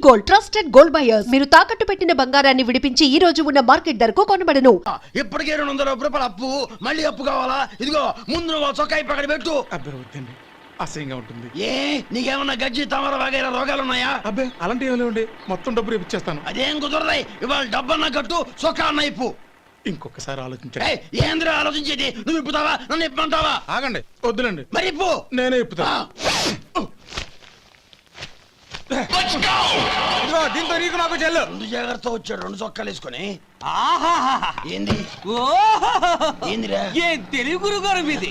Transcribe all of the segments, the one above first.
Gold, trusted gold buyers. మీరు తాకట్టు పెట్టిన బంగారాన్ని విడిపించి ఈ రోజు ఉన్న మార్కెట్ ధరకు కొనబడను. ఇప్పటికే 200 రూపాయలు అప్పు, మళ్ళీ అప్పు కావాలా? ఇదిగో ముందు నువ్వు చొక్కా పక్కన పెట్టు. అబ్బే వద్దండి, అసహ్యంగా ఉంటుంది. ఏ నీకేమన్నా గజ్జి తమర వగైరా రోగాలు ఉన్నాయా? అబ్బే అలాంటి ఏమైనా ఉండే, మొత్తం డబ్బు రేపు ఇచ్చేస్తాను. అదేం కుదరదాయి. ఇవాళ డబ్బన్నా కట్టు, చొక్కా అన్న ఇప్పు. ఇంకొకసారి ఆలోచించండి. ఏంద్ర ఆలోచించేది? నువ్వు ఇప్పుతావా, నన్ను ఇప్పమంటావా? ఆగండి, వద్దులండి, మరి ఇప్పు. నేనే ఇప్పుతా. ఇదిగో దీంతో నీకు నాకు చెల్లు. 2 జాగ్రత్త వచ్చాడు, 2 చొక్కాలు వేసుకొని. ఏంది ఏందిరా? ఏ తెలుగు గురుగారు మీది?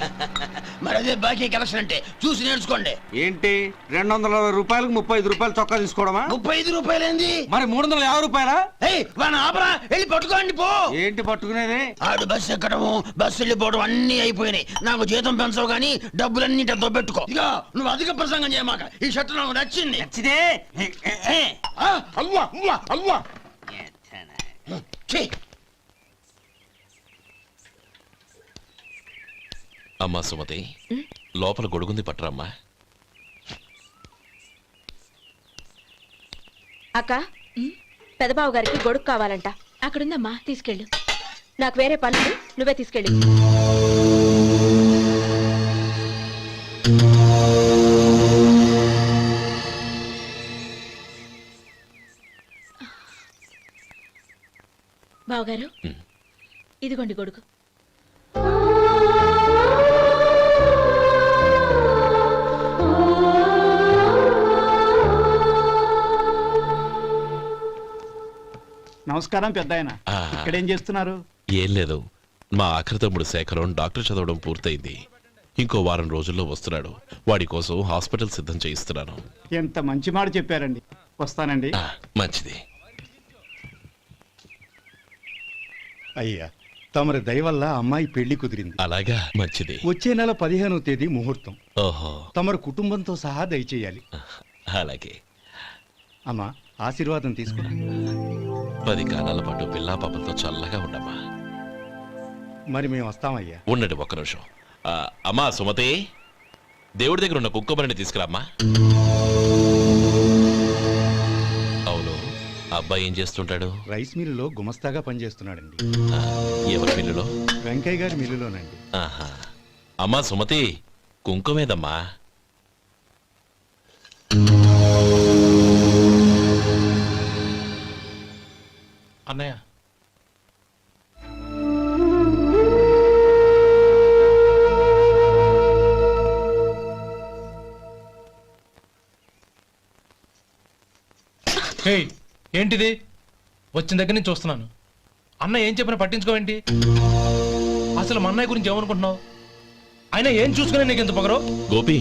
మరి అదే బాకీ కలెక్షన్ అంటే చూసి నేర్చుకోండి. ఏంటి 220 రూపాయలకు 35 రూపాయలు చొక్కా తీసుకోవడమా? 35 రూపాయలు ఏంది? మరి 350 రూపాయలా? వాడిని ఆపరా, వెళ్ళి పట్టుకోండి పో. ఏంటి పట్టుకునేది? ఆడు బస్సు ఎక్కడము, బస్సు వెళ్ళిపోవడం అన్ని అయిపోయినాయి. నాకు జీతం పెంచవు గానీ డబ్బులన్నీ దొబ్బెట్టుకో. ఇక నువ్వు అధిక ప్రసంగం చేయమాక. ఈ షర్ట్ నాకు నచ్చింది. నచ్చితే అల్వా అల్వా అల్వా. అమ్మా సుమతి, లోపల గొడుగుంది పట్టరమ్మా. అక్క, పెదబాబు గారికి గొడుగు కావాలంట. అక్కడుందమ్మా, తీసుకెళ్ళు. నాకు వేరే పనులు, నువ్వే తీసుకెళ్ళి. బావగారు, ఇదిగోండి గొడుగు. నమస్కారం పెద్దాయన. ఇక్కడేం చేస్తున్నారు? ఏం లేదు, మా ఆఖరి తమ్ముడు శేఖరం డాక్టర్ చదవడం పూర్తయింది. ఇంకో వారం రోజుల్లో వస్తున్నాడు. వాడి కోసం హాస్పిటల్ సిద్ధం చేయిస్తున్నాను. ఎంత మంచి మాట చెప్పారండి. వస్తానండి. మంచిది. అయ్యా, తమరి దయ వల్ల అమ్మాయి పెళ్లి కుదిరింది. అలాగా, మంచిది. వచ్చే నెల 15వ తేదీ ముహూర్తం. ఓహో, తమరు కుటుంబంతో సహా దయచేయాలి. అలాగే. అమ్మా, ఆశీర్వాదం తీసుకురా. 10 కాలాల పాటు పిల్లా పాపలతో చల్లగా ఉండమ్మా. మరి మేము వస్తామయ్యా. ఉండండి ఒక్క నిమిషం. అమ్మా సుమతి, దేవుడి దగ్గర ఉన్న కుక్కబరిని తీసుకురామ్మా. అవును, అబ్బాయి ఏం చేస్తుంటాడు? రైస్ మిల్లులో గుమస్తాగా పనిచేస్తున్నాడండి. ఎవరి మిల్లులో? వెంకయ్య గారి మిల్లులోనండి. ఆహా. అమ్మా సుమతి, కుంకుమేదమ్మా? అన్నయ్య, ఏంటిది? వచ్చిన దగ్గర నుంచి చూస్తున్నాను. అన్న ఏం చెప్పినా పట్టించుకోవేంటి? అసలు మా అన్నయ్య గురించి ఏమనుకుంటున్నావు? అయినా ఏం చూసుకునే నీకు ఎంత పొగరు? గోపి,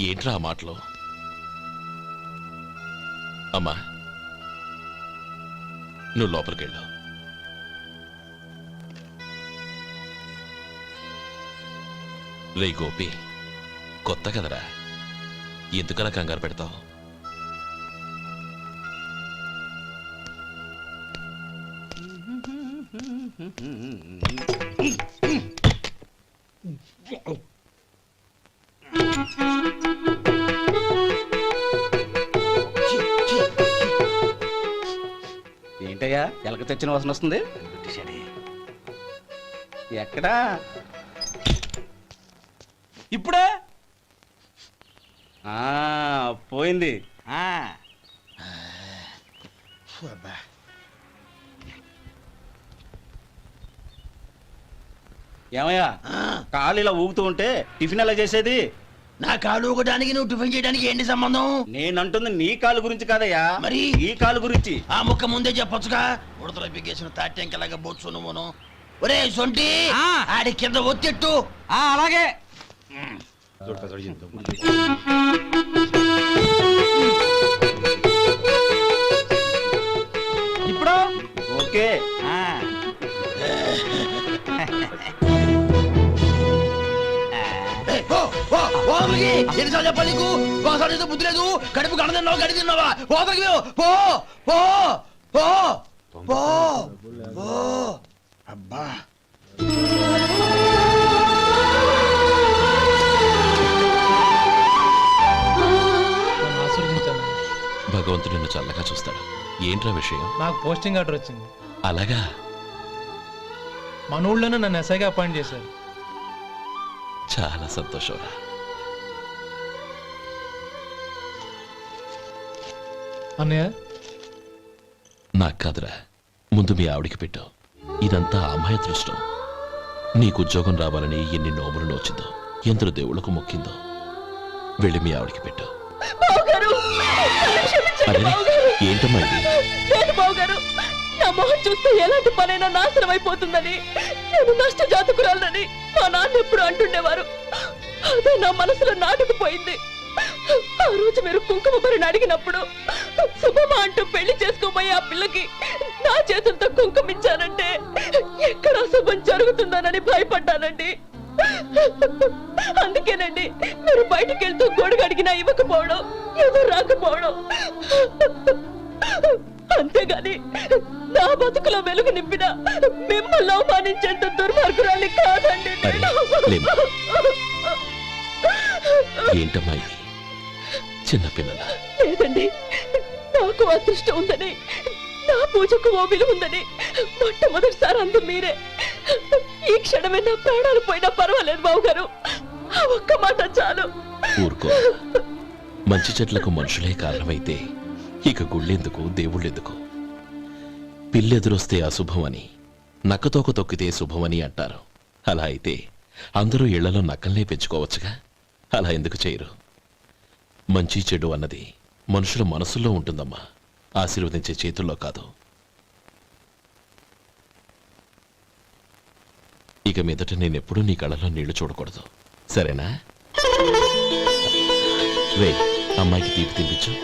ఏంట్రా ఆ మాటలు? అమ్మా, నువ్వు లోపలికెళ్ళు. రే గోపి, కొత్త కదరా, ఎందుకలా కంగారు పెడతావు? ఏంటయ్యా ఎలక తెచ్చిన వాసన వస్తుంది? ఎక్కడా? ఇప్పుడే పోయింది. ఏమయ్యా, కాలు ఇలా ఊగుతూ ఉంటే టిఫిన్ ఎలా చేసేది? నా కాలు ఊగడానికి నువ్వు టిఫిన్ చేయడానికి ఏంటి సంబంధం? నేనంటుంది నీ కాలు గురించి కాదయ్యా, మరి ఈ కాలు గురించి. ఆ ముక్క ముందే చెప్పొచ్చుగా. ఉడతలో పిగేసిన తాటెంకలాగా బొచ్చు నువ్వును. ఒరే సొంటి, ఆడి కింద ఒత్తిట్టు. అలాగే. ఇప్పుడు ఓకే. ఎన్నిసార్లు చెప్పాలి నీకు? ఒకసారి బుద్ధి లేదు. కడుపు గడ తిన్నావు, గడి తిన్నావా? పోతకి పో పో పో పో పో. అబ్బా, భగవంతుడు నిన్ను చల్లగా చూస్తాడు. ఏంట్రా విషయం? నాకు పోస్టింగ్ ఆర్డర్ వచ్చింది. అలాగా? మన ఊళ్ళోనే నన్ను ఎస్ఐగా అపాయింట్ చేశారు. చాలా సంతోషంరా. అన్నయ్య, నాకు కాదురా, ముందు మీ ఆవిడికి పెట్టు. ఇదంతా అమ్మాయి అదృష్టం. నీకు ఉద్యోగం రావాలని ఎన్ని నోములు నోచిందో, ఎందరు దేవుళ్లకు మొక్కిందో. వెళ్ళి మీ ఆవిడికి పెట్టు. బావగారు, నన్ను క్షమించండి అరే, బావగారు. ఏంటమ్మా ఇది? లేదు బావగారు, నా మొహం చూస్తే ఎలాంటి పనైనా నాశనం అయిపోతుందని, నేను నష్ట జాతకురాలని మా నాన్న ఎప్పుడు అంటుండేవారు. అదే నా మనసులో నాటుకుపోయింది. ఆ రోజు మీరు కుంకుమ భరిని అడిగినప్పుడు శుభమా అంటూ పెళ్లి చేసుకోబోయే ఆ పిల్లకి నా చేతులతో కుంకుమ ఇచ్చానంటే ఎక్కడ శుభం జరుగుతుందోనని భయపడ్డానండి. అందుకేనండి మీరు బయటికి వెళ్తూ గొడుగు అడిగినా ఇవ్వకపోవడం, ఎవరు రాకపోవడం. అంతేగాని నా బతుకులో వెలుగు నింపిన మిమ్మల్ని అవమానించేంత దుర్మార్గురాలి కాదండి అరే, లేమ్మా. ఏంటమ్మా ఇది? చిన్నపిల్లల లేదండి, నాకు అదృష్టం ఉందని, నా పూజకు ఓ విలువ ఉందని మొట్టమొదటిసారి అందు మీరే. ఈ క్షణమే నా ప్రాణాలు పోయినా పర్వాలేదు బావగారు, ఆ ఒక్క మాట చాలు. ఊరుకో. మంచి చెట్లకు మనుషులే కారణమైతే ఇక గుళ్ళెందుకు, దేవుళ్ళెందుకు? పిల్లెదురొస్తే అశుభమని, నక్కతోక తొక్కితే శుభమని అంటారు. అలా అయితే అందరూ ఇళ్లలో నక్కల్నే పెంచుకోవచ్చుగా. అలా ఎందుకు చేయరు? మంచి చెడు అన్నది మనుషుల మనసుల్లో ఉంటుందమ్మా, ఆశీర్వదించే చేతుల్లో కాదు. ఇక మీదట నేనెప్పుడూ నీ కళ్ళలో నీళ్లు చూడకూడదు, సరేనా? రే, అమ్మాయికి తీపి తినిపించు.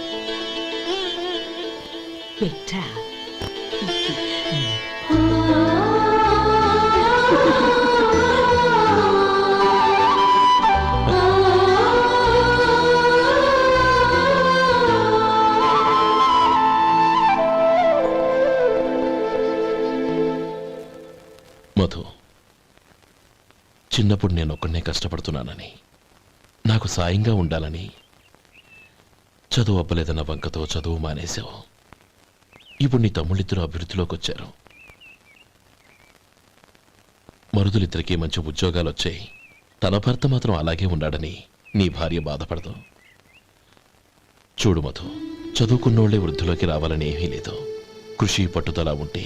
మధు, చిన్నప్పుడు నేను ఒక్కనే కష్టపడుతున్నానని, నాకు సాయంగా ఉండాలని చదువు అవ్వలేదన్న వంకతో చదువు మానేశావు. ఇప్పుడు నీ తమ్ముళ్ళిద్దరూ అభివృద్ధిలోకి వచ్చారు. మరుదులిద్దరికీ మంచి ఉద్యోగాలు వచ్చాయి. తన భర్త మాత్రం అలాగే ఉన్నాడని నీ భార్య బాధపడదు. చూడు మధు, చదువుకున్నోళ్లే వృద్ధిలోకి రావాలని ఏమీ లేదు. కృషి పట్టుదల ఉంటే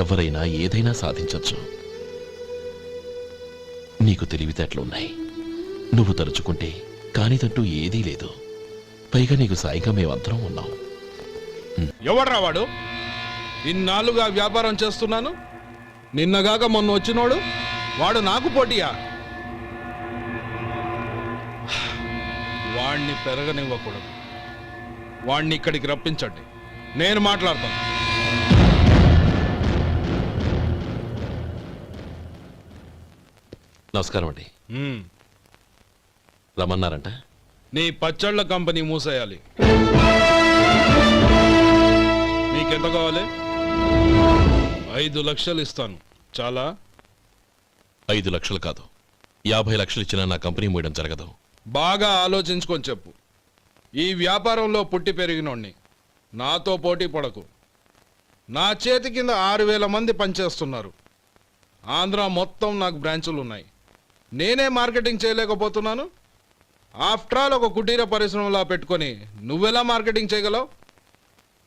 ఎవరైనా ఏదైనా సాధించవచ్చు. నీకు తెలివితేటలున్నాయి. నువ్వు తలుచుకుంటే కానిదంటూ ఏదీ లేదు. పైగా నీకు సాయిగా మేమందరం ఉన్నాం. ఎవడ్రా వాడు? ఇన్నాళ్ళుగా వ్యాపారం చేస్తున్నాను, నిన్నగాక మొన్న వచ్చినోడు వాడు నాకు పోటీయా? వాణ్ణి పెరగనివ్వకూడదు. వాణ్ణి ఇక్కడికి రప్పించండి, నేను మాట్లాడతాను. నమస్కారం అండి. రమ్మన్నారంట? నీ పచ్చళ్ళ కంపెనీ మూసేయాలి. నీకెంత కావాలి? 5 లక్షలు ఇస్తాను. చాలా? 5 లక్షలు కాదు, 50 లక్షలు ఇచ్చినా నా కంపెనీ మూయడం జరగదు. బాగా ఆలోచించుకొని చెప్పు. ఈ వ్యాపారంలో పుట్టి పెరిగినోడ్ని, నాతో పోటీ పడకు. నా చేతి కింద 6,000 మంది పనిచేస్తున్నారు. ఆంధ్ర మొత్తం నాకు బ్రాంచులు ఉన్నాయి. నేనే మార్కెటింగ్ చేయలేకపోతున్నాను. ఆఫ్టర్ ఆల్ ఒక కుటీర పరిశ్రమలా పెట్టుకొని నువ్వెలా మార్కెటింగ్ చేయగలవు?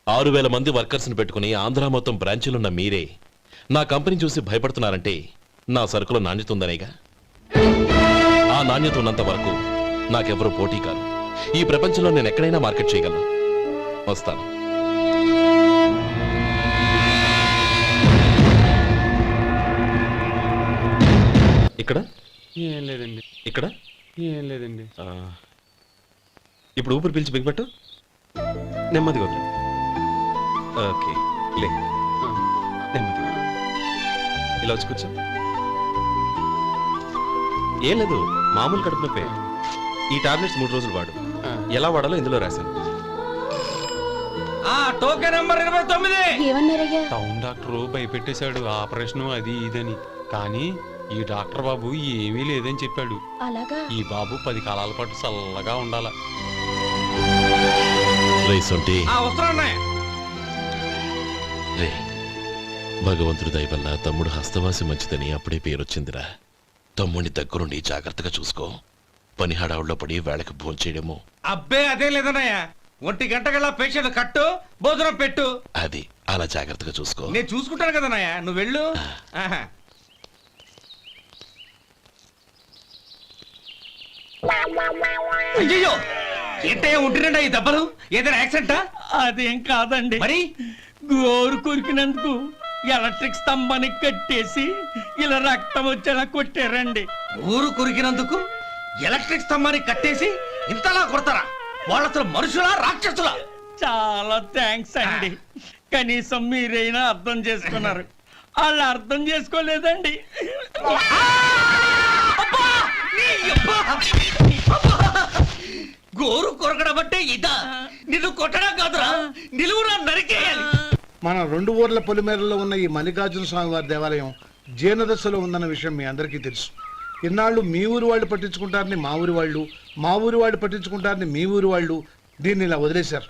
6,000 మంది వర్కర్స్ని పెట్టుకుని ఆంధ్ర మొత్తం బ్రాంచీలున్న మీరే నా కంపెనీ చూసి భయపడుతున్నారంటే నా సరుకుల నాణ్యత ఉందనేగా. ఆ నాణ్యత ఉన్నంత వరకు నాకెవరూ పోటీ కాదు. ఈ ప్రపంచంలో నేను ఎక్కడైనా మార్కెట్ చేయగలను. వస్తాను. ఇక్కడ ఏం లేదండి. ఇక్కడ ఏం లేదండి. ఇప్పుడు ఊపిరి పీల్చి బిగపట్టు. నెమ్మదిగా వదిలే. ఓకే, లే. నెమ్మదిగా ఇలా వచ్చి కూర్చో. ఏం లేదు, మామూలు కడుపు నొప్పే. ఈ టాబ్లెట్స్ 3 రోజులు వాడు. ఎలా వాడాలో ఇందులో రాశాను. Token number 29. ఏమన్నారయ్యా? టౌన్ డాక్టర్ భయపెట్టేశాడు, ఆపరేషన్ అది ఇదని. కానీ ఈ డాక్టర్ బాబు ఏమీ లేదని చెప్పాడు. అలాగా? ఈ బాబు 10 కాలాల పాటు చల్లగా ఉండాల. రే సొంటి వస్తున్నా రే భగవంతుడి దయ వల్ల తమ్ముడు హస్తవాసి మంచిదని అప్పుడే పేరొచ్చిందిరా. తమ్ముడిని దగ్గరుండి జాగ్రత్తగా చూసుకో. పని హడావుల్లో పడి వేళకి భోంచేయడము. అబ్బే అదే లేదన్నయ్య, 1 గంటకల్లా పేషెంట్ కట్టు, భోజనం పెట్టు. అది అలా జాగ్రత్తగా చూసుకో. నేను చూసుకుంటాను కదన్నయ్య, నువ్వు వెళ్ళు. ఆహా. అయ్యో ఏంటయ్యా ఉంటున్నాడా ఈ దెబ్బలు? ఏదైనా యాక్సిడెంటా? అదేం కాదండి, మరి గోరు కొరికినందుకు ఎలక్ట్రిక్ స్తంభానికి కట్టేసి ఇలా రక్తం వచ్చేలా కొట్టారండి. ఊరు కురికినందుకు ఎలక్ట్రిక్ స్తంభాన్ని కట్టేసి ఇంతలా కొడతారా? వాళ్ళు అసలు మనుషులా రాక్షసులా? చాలా థ్యాంక్స్ అండి, కనీసం మీరైనా అర్థం చేసుకున్నారు. వాళ్ళు అర్థం చేసుకోలేదండి. గోరు కొరకడం అంటే ఇదా? నిన్ను కొట్టడం కాదురా, నిలువురా నరికేయాలి. మన 2 ఊర్ల పొలిమేరలో ఉన్న ఈ మల్లికార్జున స్వామి వారి దేవాలయం జీర్ణదశలో ఉందన్న విషయం మీ అందరికీ తెలుసు. ఇన్నాళ్ళు మీ ఊరు వాళ్ళు పట్టించుకుంటారని మా ఊరి వాళ్ళు, మా ఊరి వాళ్ళు పట్టించుకుంటారని మీ ఊరి వాళ్ళు దీన్ని ఇలా వదిలేశారు.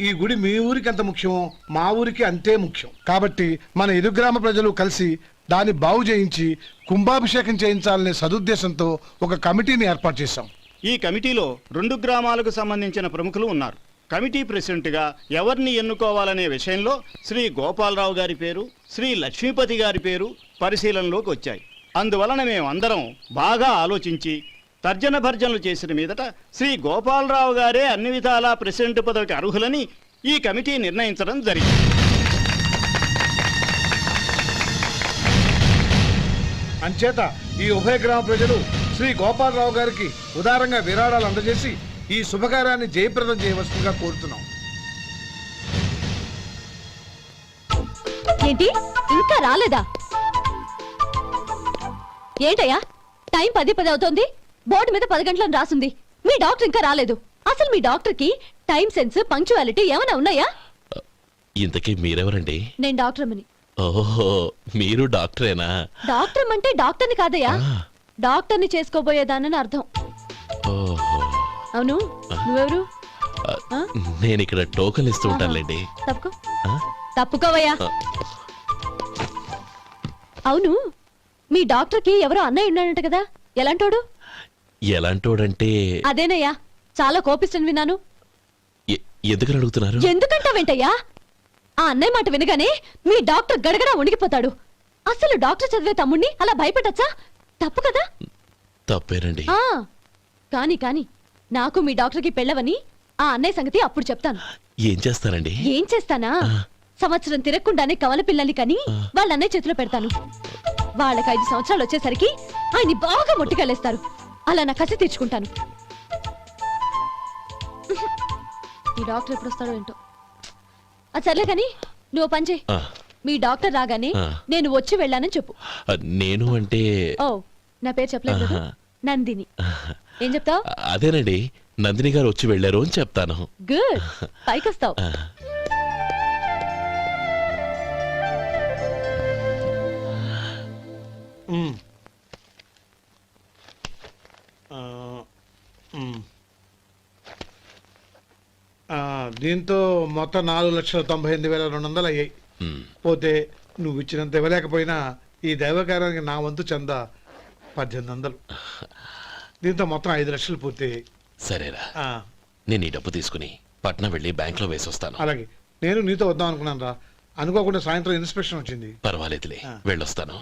ఈ గుడి మీ ఊరికి ఎంత ముఖ్యమో మా ఊరికి అంతే ముఖ్యం. కాబట్టి మన ఇరు గ్రామ ప్రజలు కలిసి దాన్ని బాగు చేయించి కుంభాభిషేకం చేయించాలనే సదుద్దేశంతో ఒక కమిటీని ఏర్పాటు చేశాం. ఈ కమిటీలో 2 గ్రామాలకు సంబంధించిన ప్రముఖులు ఉన్నారు. కమిటీ ప్రెసిడెంట్గా ఎవరిని ఎన్నుకోవాలనే విషయంలో శ్రీ గోపాలరావు గారి పేరు, శ్రీ లక్ష్మీపతి గారి పేరు పరిశీలనలోకి వచ్చాయి. అందువలన మేమందరం బాగా ఆలోచించి తర్జన భర్జనలు చేసిన మీదట శ్రీ గోపాలరావు గారే అన్ని విధాలా ప్రెసిడెంట్ పదవికి అర్హులని ఈ కమిటీ నిర్ణయించడం జరిగింది. అంచేత ఈ ఉభయ గ్రామ ప్రజలు శ్రీ గోపాలరావు గారికి ఉదారంగా విరాళాలు అందజేసి ఈ శుభకార్యాన్ని జయప్రదం చేయవలసిందిగా కోరుతున్నాం. ఏంటి ఇంకా రాలేదా? ఏంటయ్యా టైం 10 అవుతోంది, బోర్డు మీద 10 గంటలను రాసింది. మీ డాక్టర్ ఇంకా రాలేదు. అసలు మీ డాక్టర్ కి టైం సెన్స్, పంక్చువాలిటీ ఏమైనా ఉన్నాయా? ఇంతకీ మీరెవరండి? నేను డాక్టర్ అమ్మని. ఓహో, మీరు డాక్టరేనా? డాక్టర్ అంటే డాక్టర్ని కాదయ్యా, డాక్టర్ని చేసుకోబోయేదానని అర్థం. ఓహో, అవును, నువ్వెవరు? నేను ఇక్కడ టోకన్ ఇస్తూ ఉంటానులేండి. తప్పుకో, తప్పుకోవయ్యా. అవును, మీ డాక్టర్ కి ఎవరో అన్నయ్య ఉన్నాడంట కదా, ఎలాంటోడు? ఎలాంటోడంటే అదేనయ్యా, చాలా కోపిస్తని విన్నాను. ఎందుకని అడుగుతున్నారు? ఎందుకంటావేంటయ్యా? ఆ అన్నయ్య మాట వినగానే మీ డాక్టర్ గడగడా ఉణిగిపోతాడు. అసలు డాక్టర్ చదివే తమ్ముణ్ణి అలా భయపెట్టచ్చా? తప్పు కదా? తప్పేనండి. కాని కాని నాకు మీ డాక్టర్ కి పెళ్ళవని ఆ అన్నయ్య సంగతి అప్పుడు చెప్తాను. ఏం చేస్తానండి? ఏం చేస్తానా, సంవత్సరం తిరగకుండానే కవల పిల్లల్ని కని వాళ్ళ అన్నయ్య చేతిలో పెడతాను. వాళ్ళకి 5 సంవత్సరాలు వచ్చేసరికి ఆయన్ని బాగా మొట్టికెళ్ళేస్తారు. అలా నా కసి తీర్చుకుంటాను. ఈ డాక్టర్ ఎప్పుడు వస్తాడో ఏంటో. అది సర్లే కాని నువ్వు పని చేయి. మీ డాక్టర్ రాగానే నేను వచ్చి వెళ్ళానని చెప్పు. నేను అంటే ఓ, నా పేరు చెప్పలేదు కదా, నందిని. ఏం చెప్తావు? అదేనండి, నందిని గారు వచ్చి వెళ్ళారు అని చెప్తాను. గుడ్, పైకొస్తావు. దీంతో మొత్తం 4,98,200 అయ్యాయి. పోతే నువ్వు ఇచ్చినంత ఇవ్వలేకపోయినా ఈ దైవకార్యానికి నా వంతు చందా 1800. దీంతో మొత్తం 5 లక్షలు పూర్తయ్యాయి. సరేరా, నేను ఈ డబ్బు తీసుకుని పట్నం వెళ్ళి బ్యాంక్ లో వేసొస్తాను. అలాగే, నేను నీతో వద్దాం అనుకున్నాను రా, అనుకోకుండా సాయంత్రం ఇన్స్పెక్షన్ వచ్చింది. పర్వాలేదులే, వెళ్ళొస్తాను.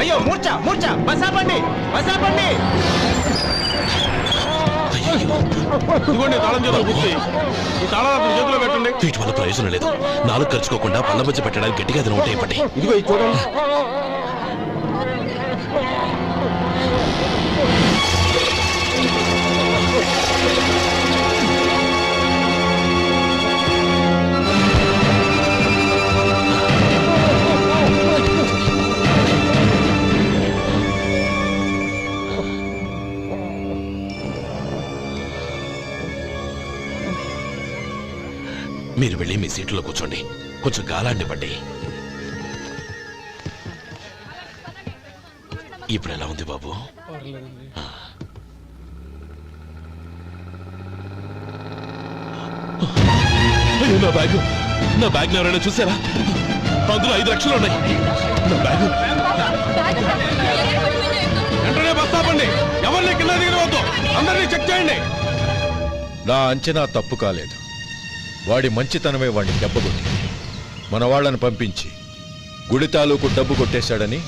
అయ్యో మూర్ఛ మూర్ఛ, బసాపండి బసాపండి. ఇదిగోండి తాళం చేతులు గుర్తి, ఈ తాళాలు చేతిలో పెట్టండి. వీటి వల్ల ప్రయోజనం లేదు. 4 ఖర్చుకోకుండా పళ్ళ మధ్య పెట్టడానికి గట్టిగా అది ఉంటాయి. ఇవ్వండి. ఇదిగో ఇది చూడండి. మీరు వెళ్ళి మీ సీట్లో కూర్చోండి, కొంచెం గాలాండివ్వండి. ఇప్పుడు ఎలా ఉంది బాబు? అయ్యో, నా బ్యాగ్ ఎవరైనా చూసారా? అందులో 5 లక్షలు ఉన్నాయి. నా బ్యాగ్ వెంటనే బస్ ఆపండి. ఎవరిని కింద దిగవద్దు, అందరినీ చెక్ చేయండి. నా అంచనా తప్పు కాలేదు. వాడి మంచితనమే వాడిని దెబ్బకొట్టి మన వాళ్ళని పంపించి గుడి తాలూకు డబ్బు కొట్టేశాడని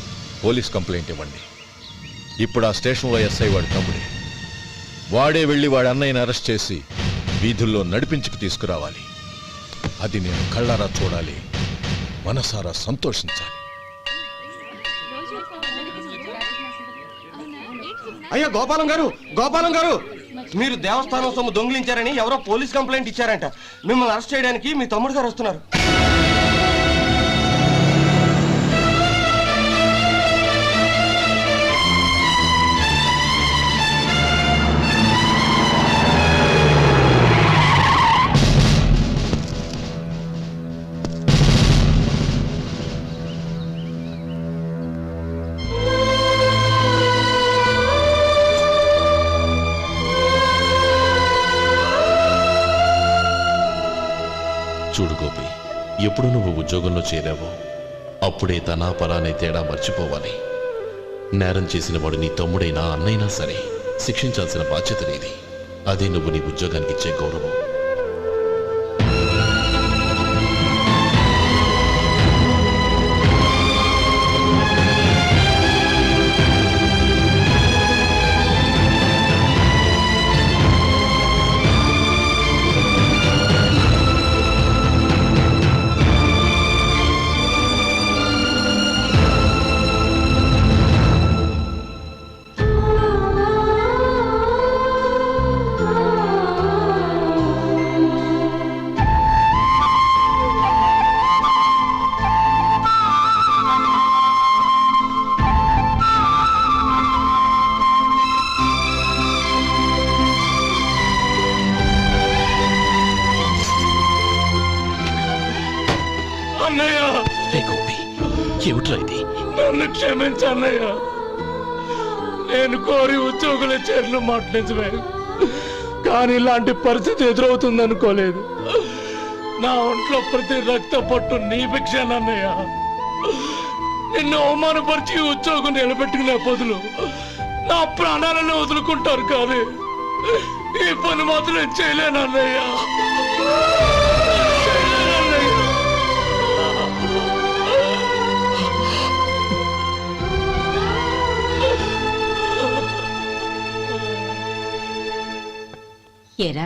పోలీస్ కంప్లైంట్ ఇవ్వండి. ఇప్పుడు ఆ స్టేషన్లో ఎస్ఐ వాడి తమ్ముడే. వాడే వెళ్ళి వాడి అన్నయ్యని అరెస్ట్ చేసి వీధుల్లో నడిపించుకు తీసుకురావాలి. అది నేను కళ్ళారా చూడాలి, మనసారా సంతోషించాలి. అయ్యా గోపాలం గారు, గోపాలం గారు, మీరు దేవస్థానం సొమ్ము దొంగిలించారని ఎవరో పోలీస్ కంప్లైంట్ ఇచ్చారంట. మిమ్మల్ని అరెస్ట్ చేయడానికి మీ తమ్ముడు గారు వస్తున్నారు. చూడు గోపి, ఎప్పుడు నువ్వు ఉద్యోగంలో చేరావో అప్పుడే తనా పరానే తేడా మర్చిపోవాలి. నేరం చేసిన వాడు నీ తమ్ముడైనా అన్నైనా సరే శిక్షించాల్సిన బాధ్యత నీది. అదే నువ్వు నీ ఉద్యోగానికి ఇచ్చే గౌరవం. ఏమిట్రా ఇది? నన్ను క్షమించన్నయ్య. నేను కోరి ఉద్యోగుల చేరిన మాట నిజమే, కానీ ఇలాంటి పరిస్థితి ఎదురవుతుందనుకోలేదు. నా ఒంట్లో ప్రతి రక్త పట్టు నీ భిక్షనన్నయ్య. నిన్ను అవమానపరిచి ఉద్యోగం నిలబెట్టుకునే బదులు నా ప్రాణాలను వదులుకుంటారు, కానీ ఈ పని మాత్రం నేను చేయలేనన్నయ్య. ఏరా,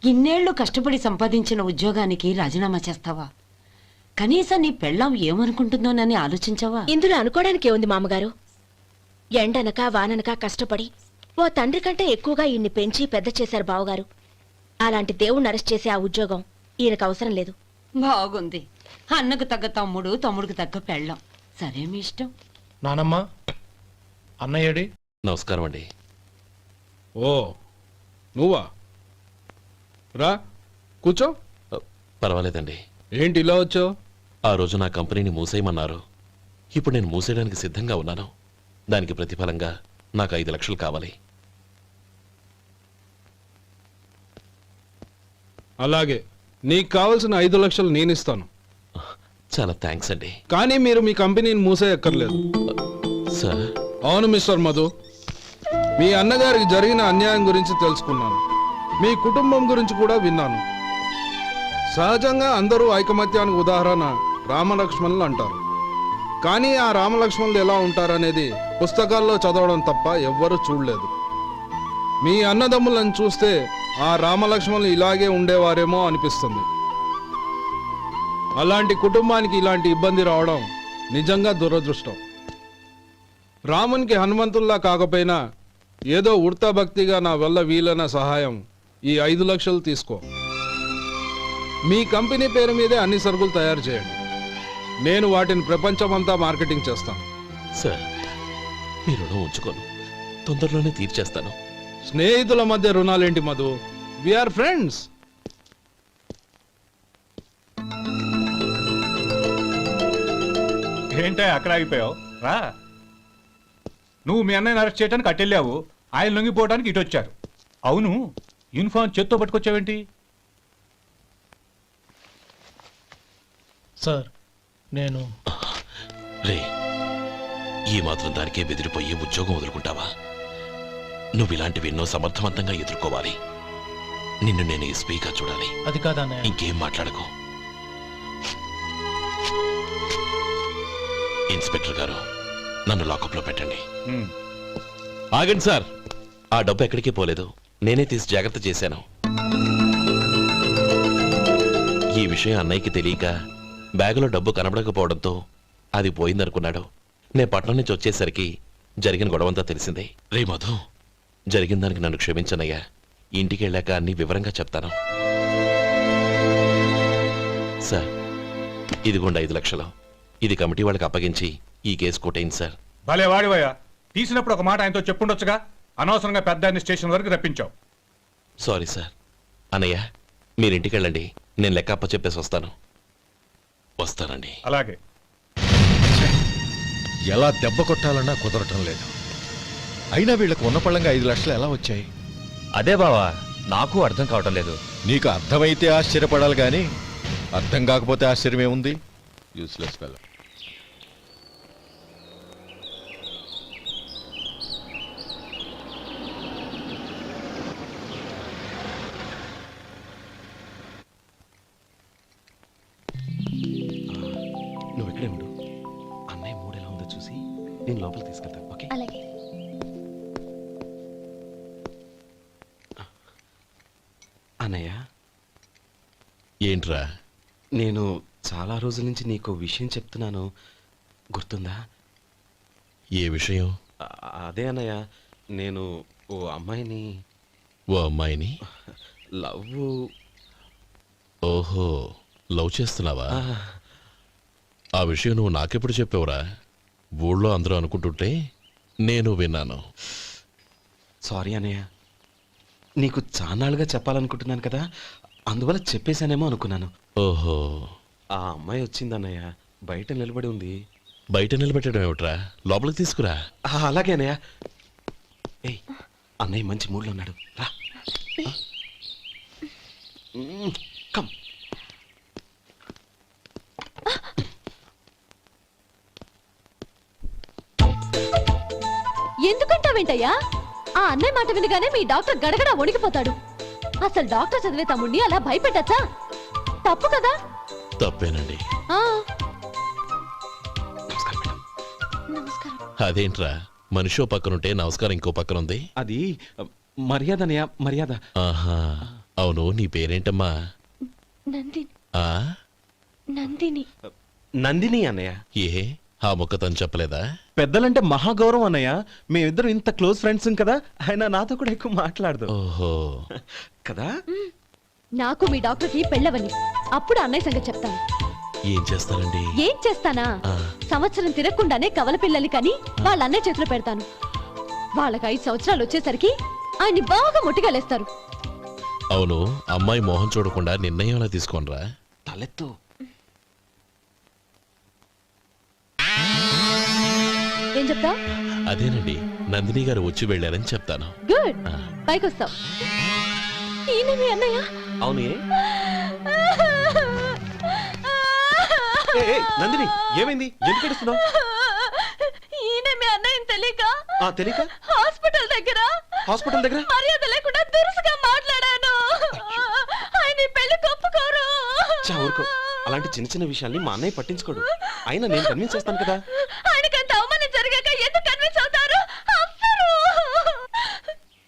ఇన్నేళ్లు కష్టపడి సంపాదించిన ఉద్యోగానికి రాజీనామా చేస్తావా? కనీసం నీ పెళ్ళాం ఏమనుకుంటుందోనని ఆలోచించావా? ఇందులో అనుకోవడానికి ఏముంది మామగారు? ఎండనక వాననక కష్టపడి ఓ తండ్రి కంటే ఎక్కువగా ఈయన్ని పెంచి పెద్ద చేశారు బావగారు. అలాంటి దేవుణ్ణి అరెస్ట్ చేసే ఆ ఉద్యోగం ఈయనకు అవసరం లేదు. బాగుంది. అన్నకు తగ్గ తమ్ముడు, తమ్ముడికి తగ్గ పెళ్ళాం. సరే, మీ ఇష్టం. నానమ్మ, అన్నయ్యడి. నమస్కారం అండి. ఓ, నువ్వా? రా కూర్చో. పర్వాలేదండి. ఏంటి ఇలా వచ్చావు? ఆ రోజు నా కంపెనీని మూసేయమన్నారు. ఇప్పుడు నేను మూసేయడానికి సిద్ధంగా ఉన్నాను. దానికి ప్రతిఫలంగా నాకు 5 లక్షలు కావాలి. అలాగే, నీకు కావలసిన 5 లక్షలు నేను ఇస్తాను. చాలా థ్యాంక్స్ అండి. కానీ మీరు మీ కంపెనీని మూసేయక్కర్లేదు. సార్? అవును మిస్టర్ మధు, మీ అన్నగారికి జరిగిన అన్యాయం గురించి తెలుసుకున్నాను. మీ కుటుంబం గురించి కూడా విన్నాను. సహజంగా అందరూ ఐకమత్యానికి ఉదాహరణ రామలక్ష్మణులు అంటారు. కానీ ఆ రామలక్ష్మణులు ఎలా ఉంటారనేది పుస్తకాల్లో చదవడం తప్ప ఎవ్వరూ చూడలేదు. మీ అన్నదమ్ములను చూస్తే ఆ రామలక్ష్మణులు ఇలాగే ఉండేవారేమో అనిపిస్తుంది. అలాంటి కుటుంబానికి ఇలాంటి ఇబ్బంది రావడం నిజంగా దురదృష్టం. రామునికి హనుమంతుల్లా కాకపోయినా ఏదో ఉడతా భక్తిగా నా వల్ల వీలైన సహాయం ఈ 5 లక్షలు తీసుకో. మీ కంపెనీ పేరు మీదే అన్ని సరుకులు తయారు చేయండి. నేను వాటిని ప్రపంచమంతా మార్కెటింగ్ చేస్తాను. సార్, మీ రుణం ఉంచుకోను, తొందరలోనే తీర్చేస్తాను. స్నేహితుల మధ్య రుణాలేంటి మధు? We are friends. ఏంటే అక్కడ ఆగిపోయావు రా. నువ్వు మీ అన్నయ్యని అరెస్ట్ చేయడానికి అట్టెళ్ళావు, ఆయన లొంగిపోవడానికి ఇటు వచ్చారు. అవును, యూనిఫామ్ చేత్తో పట్టుకొచ్చావేంటి? సార్ నేను రే, ఈ మాత్రం దానికే బెదిరిపోయి ఉద్యోగం వదులుకుంటావా? నువ్వు ఇలాంటివి ఎన్నో సమర్థవంతంగా ఎదుర్కోవాలి. నిన్ను నేను ఎస్పీగా చూడాలి. అది కాదన్నయ్య. ఇంకేం మాట్లాడకు. ఇన్స్పెక్టర్ గారు, నన్ను లాకప్లో పెట్టండి. ఆగండి సార్, ఆ డబ్బు ఎక్కడికి పోలేదు, నేనే తీసి జాగ్రత్త చేశాను. ఈ విషయం అన్నయ్యకి తెలియక బ్యాగులో డబ్బు కనబడకపోవడంతో అది పోయిందనుకున్నాడు. నే పట్నం నుంచి వచ్చేసరికి జరిగిన గొడవంతా తెలిసిందే. రే మధు, జరిగిన దానికి నన్ను క్షమించనయ్యా. ఇంటికి వెళ్ళాక అన్ని వివరంగా చెప్తాను. సార్, ఇదిగోండి 5 లక్షలు. ఇది కమిటీ వాళ్ళకి అప్పగించి ఈ కేసు కొట్టేయండి సార్. భలే వాడివయ్యా, తీసినప్పుడు ఒక మాట ఆయనతో చెప్పుండొచ్చుగా. అనవసరంగా పెద్ద ఆయన స్టేషన్ వరకు రప్పించావు. Sorry sir. అన్నయ్య, మీరింటికి వెళ్ళండి, నేను లెక్క అప్ప చెప్పేసి వస్తానండి. అలాగే. ఎలా దెబ్బ కొట్టాలన్నా కుదరటం లేదు. అయినా వీళ్ళకు ఉన్న పళ్ళంగా 5 లక్షలు ఎలా వచ్చాయి? అదే బావా, నాకు అర్థం కావటం లేదు. నీకు అర్థమైతే ఆశ్చర్యపడాలి కానీ అర్థం కాకపోతే ఆశ్చర్యం ఏముంది? Useless fellow. నువ్వు ఇక్కడే ఉండు. అన్నయ్య మూడు ఎలా ఉందో చూసి నేను లోపల తీసుకెళ్తాను. ఓకే? అలాగే. అన్నయ్య, ఏంట్రా? నేను చాలా రోజుల నుంచి నీకు విషయం చెప్తున్నాను, గుర్తుందా? ఏ విషయం? అదే అన్నయ్య, నేను ఓ అమ్మాయిని లవ్. ఓహో, లవ్ చేస్తున్నావా? ఆ విషయం నువ్వు నాకెప్పుడు చెప్పావురా? ఊళ్ళో అందరూ అనుకుంటుంటే నేను విన్నాను. సారీ అన్నయ్య, నీకు చాన్నాళ్ళుగా చెప్పాలనుకుంటున్నాను కదా, అందువల్ల చెప్పేశానేమో అనుకున్నాను. ఓహో, ఆ అమ్మాయి వచ్చిందన్నయ్య, బయట నిలబడి ఉంది. బయట నిలబెట్టడం ఏమిట్రా? లోపలికి తీసుకురా. అలాగే అన్నయ్య. ఏయ్, అన్నయ్య మంచి మూడ్లో ఉన్నాడు, రా. కమ్. ఎందుకంటావేంటయ్యా? ఆ అన్నయ్య మాట వినగానే మీ డాక్టర్ గడగడ వణికిపోతాడు. అసలు డాక్టర్ చదివే తమ్ముడిని అలా భయపెట్టచ్చా? తప్పు కదా? తప్పేనండి. నమస్కారం. అదేంట్రా, మనిషో పక్కనుంటే నమస్కారం ఇంకో పక్కనుంది? అది మర్యాద అన్నయ్య, మర్యాద. ఆహా, అవును, నీ పేరేంటమ్మా? నందిని. ఆ నందిని. నందిని అన్నయ్య. ఏ, ఆ మొక్క తను చెప్పలేదా? పెద్దలంటే మహాగౌరవం అన్నయ్య, మేమిద్దరం ఇంత క్లోజ్ ఫ్రెండ్స్ కదా, ఆయన నాతో కూడా ఎక్కువ మాట్లాడదు. ఓహో కదా. నాకు మీ డాక్టర్కి పెళ్ళవని, అప్పుడు అన్నయ్య సంగతి చెప్తాను. ఏం చేస్తారండి? ఏం చేస్తానా? సంవత్సరం తిరగకుండానే కవల పిల్లల్ని కని వాళ్ళ అన్నయ్య చేతిలో పెడతాను. వాళ్ళకి 5 సంవత్సరాలు వచ్చేసరికి ఆయన్ని బాగా ముట్టిగలేస్తారు. అవును, అమ్మాయి మోహం చూడకుండా నిర్ణయం ఎలా తీసుకోనరా? తలెత్తు. ఏం చెప్తా? అదేనండి, నందిని గారు వచ్చి వెళ్ళారని చెప్తాను. గుడ్, పైకొస్తావు. ఈయన మీ అన్నయ్య? అవును. నందిని, ఏమైంది? ఎందుకు ఏడుస్తున్నావు? ఈయన మీ అన్నయ్యని తెలియక తెలియక హాస్పిటల్ దగ్గర మర్యాద లేకుండా దురుసుగా మాట్లాడాను. ఆయన ఈ పెళ్లి ఒప్పుకోరు. ఊరుకో, అలాంటి చిన్న చిన్న విషయాల్ని మా అన్నయ్య పట్టించుకోడు. అయినా నేను కన్విన్స్ చేస్తాను కదా. ఆయనకంత అవమానం జరిగాక ఎందుకు కన్విన్స్ అవుతారు? అవ్వరు.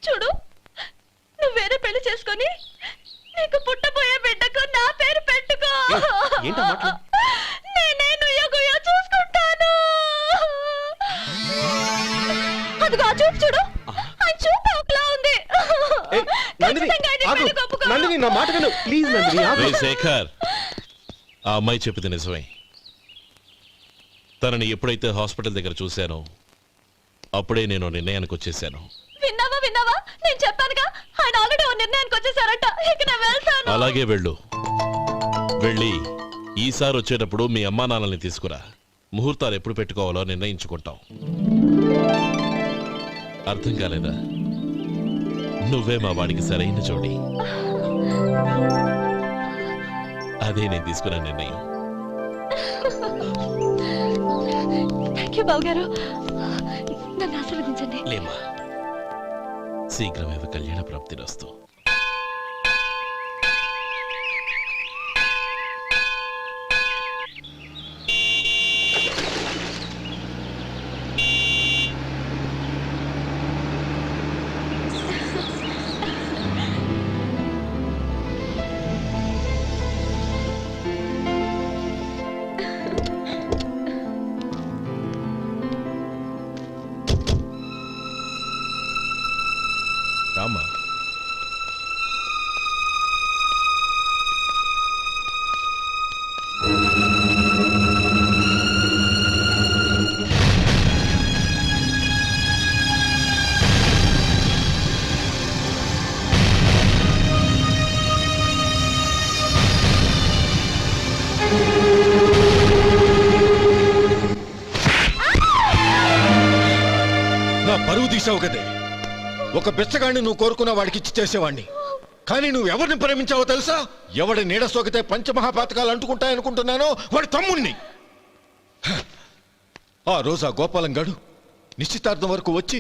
చూడు, నువ్వు వేరే పెళ్లి చేసుకొని నీకు పుట్టబోయే బిడ్డకు నా పేరు పెట్టుకో. ఏంటా మాటలు? నేనే నుయ్యగుయ్య చూసుకుంటాను. అదిగో ఆ చూపు చూడు, ఆ చూపు ఒకలా ఉంది. నందిని, నా మాట విను ప్లీజ్. నందిని, రే శేఖర్, ఆ అమ్మాయి చెప్పింది నిజమే. తనని ఎప్పుడైతే హాస్పిటల్ దగ్గర చూశానో అప్పుడే నేను నిర్ణయానికి వచ్చేసాను. విన్నావా? నేను చెప్పానుగా, ఆయన ఆల్రెడీ ఓ నిర్ణయానికి వచ్చేసారట. ఇక నేను వెళ్తాను. అలాగే వెళ్ళు. వెళ్ళి ఈసారి వచ్చేటప్పుడు మీ అమ్మా నాన్నల్ని తీసుకురా. ముహూర్తాలు ఎప్పుడు పెట్టుకోవాలో నిర్ణయించుకుంటాం. అర్థం కాలేదా? నువ్వే మా వాడికి సరైన జోడి. అదే నేను తీసుకున్న నిర్ణయం. బావగారు నన్ను ఆశీర్వదించండి. లేమా, శీఘ్రమేవ కళ్యాణ ప్రాప్తిరస్తు. రామా, నా పరువు తీసావు కదే. ఒక బిచ్చగాడిని నువ్వు కోరుకున్న వాడికి ఇచ్చి చేసేవాడిని. కానీ నువ్వు ఎవరిని ప్రేమించావో తెలుసా? ఎవడి నీడ సోకితే పంచమహాపాతకాలు అంటుకుంటాయనుకుంటున్నానో వాడి తమ్ముణ్ణి. ఆ రోజు ఆ గోపాలం గాడు నిశ్చితార్థం వరకు వచ్చి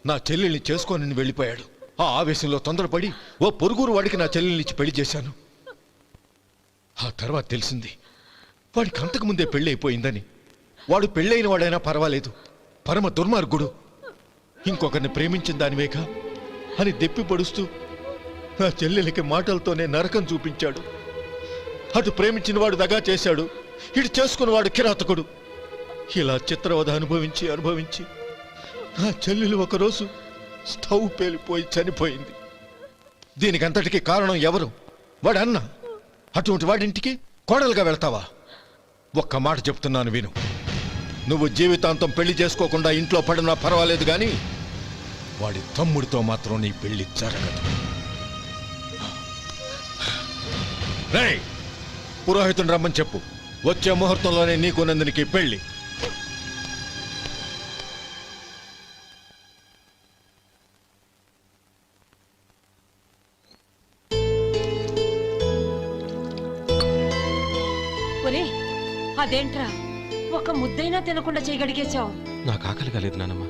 నా చెల్లెల్ని చేసుకొని వెళ్ళిపోయాడు. ఆ ఆవేశంలో తొందరపడి ఓ పొరుగురు వాడికి నా చెల్లెల్నిచ్చి పెళ్లి చేశాను. ఆ తర్వాత తెలిసింది వాడికి అంతకు ముందే పెళ్లి అయిపోయిందని. వాడు పెళ్ళైన వాడైనా పర్వాలేదు, పరమ దుర్మార్గుడు. ఇంకొకరిని ప్రేమించిన దానివేగా అని దెప్పి పడుస్తూ నా చెల్లెలకి మాటలతోనే నరకం చూపించాడు. అటు ప్రేమించిన వాడు దగా చేశాడు, ఇటు చేసుకున్నవాడు కిరాతకుడు. ఇలా చిత్రవధ అనుభవించి అనుభవించి నా చెల్లెలు ఒకరోజు స్టవ్ పేలిపోయి చనిపోయింది. దీనికంతటికీ కారణం ఎవరు? వాడి అన్న. అటువంటి వాడింటికి కోడలుగా వెళ్తావా? ఒక్క మాట చెప్తున్నాను విను. నువ్వు జీవితాంతం పెళ్లి చేసుకోకుండా ఇంట్లో పడినా పర్వాలేదు, కానీ వాడి తమ్ముడితో మాత్రం నీ పెళ్లి జరగదు. రేయ్, పురోహితుని రమ్మని చెప్పు. వచ్చే ముహూర్తంలోనే నీకు నందినికి పెళ్లి. అదేంట్రా, ఒక ముద్దైనా తినకుండా చేయగలిగేశావు? నాకు ఆకలి కాలేదు నానమ్మ.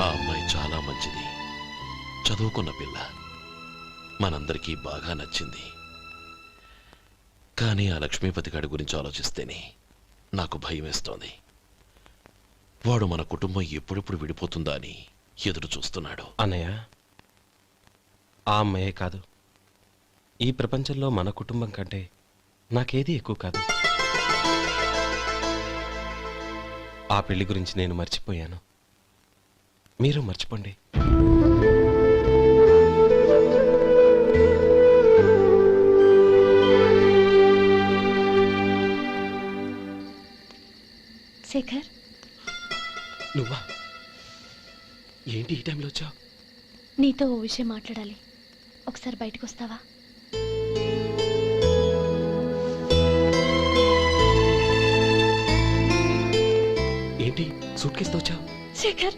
ఆ అమ్మాయి చాలా మంచిది, చదువుకున్న పిల్ల, మనందరికీ బాగా నచ్చింది. కానీ ఆ లక్ష్మీపతి గారి గురించి ఆలోచిస్తేనే నాకు భయం వేస్తోంది. వాడు మన కుటుంబం ఎప్పుడెప్పుడు విడిపోతుందా అని ఎదురు చూస్తున్నాడు. అన్నయ్య, ఆ అమ్మాయే కాదు, ఈ ప్రపంచంలో మన కుటుంబం కంటే నాకేది ఎక్కువ కాదు. ఆ పెళ్లి గురించి నేను మర్చిపోయాను, మీరు మర్చిపోండి. శేఖర్, నువ్వా? ఏంటి ఈ టైంలో వచ్చావు? నీతో ఓ విషయం మాట్లాడాలి. ఒకసారి బయటకు వస్తావా? ఏంటి సూట్ కేసుతో వచ్చావు? శేఖర్,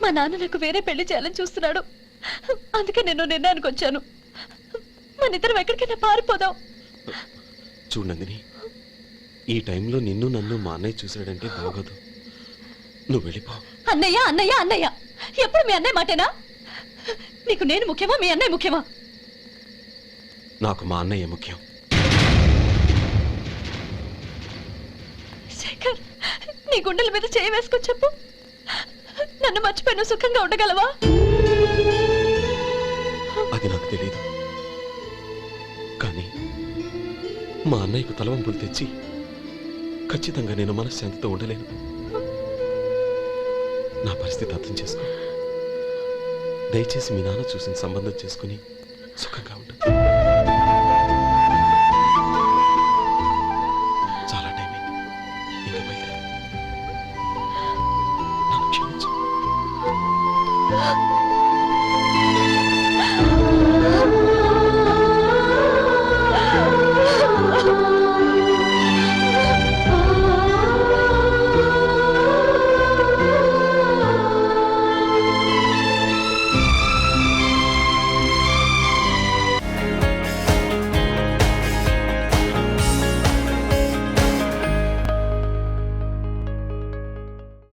మా నాన్న నాకు వేరే పెళ్లి చేయాలని చూస్తున్నాడు. అందుకే నేను నిర్ణయానికి వచ్చాను. మన ఇద్దరం ఎక్కడికైనా పారిపోదాం. చూడు నందిని, ఈ టైంలో నిన్ను నన్ను మా అన్నయ్య చూసాడంటే బాగోదు. నువ్వు వెళ్ళిపో. అన్నయ్య అన్నయ్య అన్నయ్య, ఎప్పుడు మీ అన్నయ్య మాటేనా? నీకు నేను ముఖ్యమా, మీ అన్నయ్య ముఖ్యమా? నాకు మా అన్నయ్య ముఖ్యం. శేఖర్, నీ గుండెల మీద చేయి వేసుకొని చెప్పు, నన్ను మర్చిపోయిన సుఖంగా ఉండగలవా? అది నాకు తెలియదు, కానీ మా అన్నయ్యకు తలవంపులు తెచ్చి ఖచ్చితంగా నేను మనశ్శాంతితో ఉండలేను. నా పరిస్థితి అర్థం చేసుకో. దయచేసి మీ నాన్న చూసిన సంబంధం చేసుకుని సుఖంగా ఉంటుంది.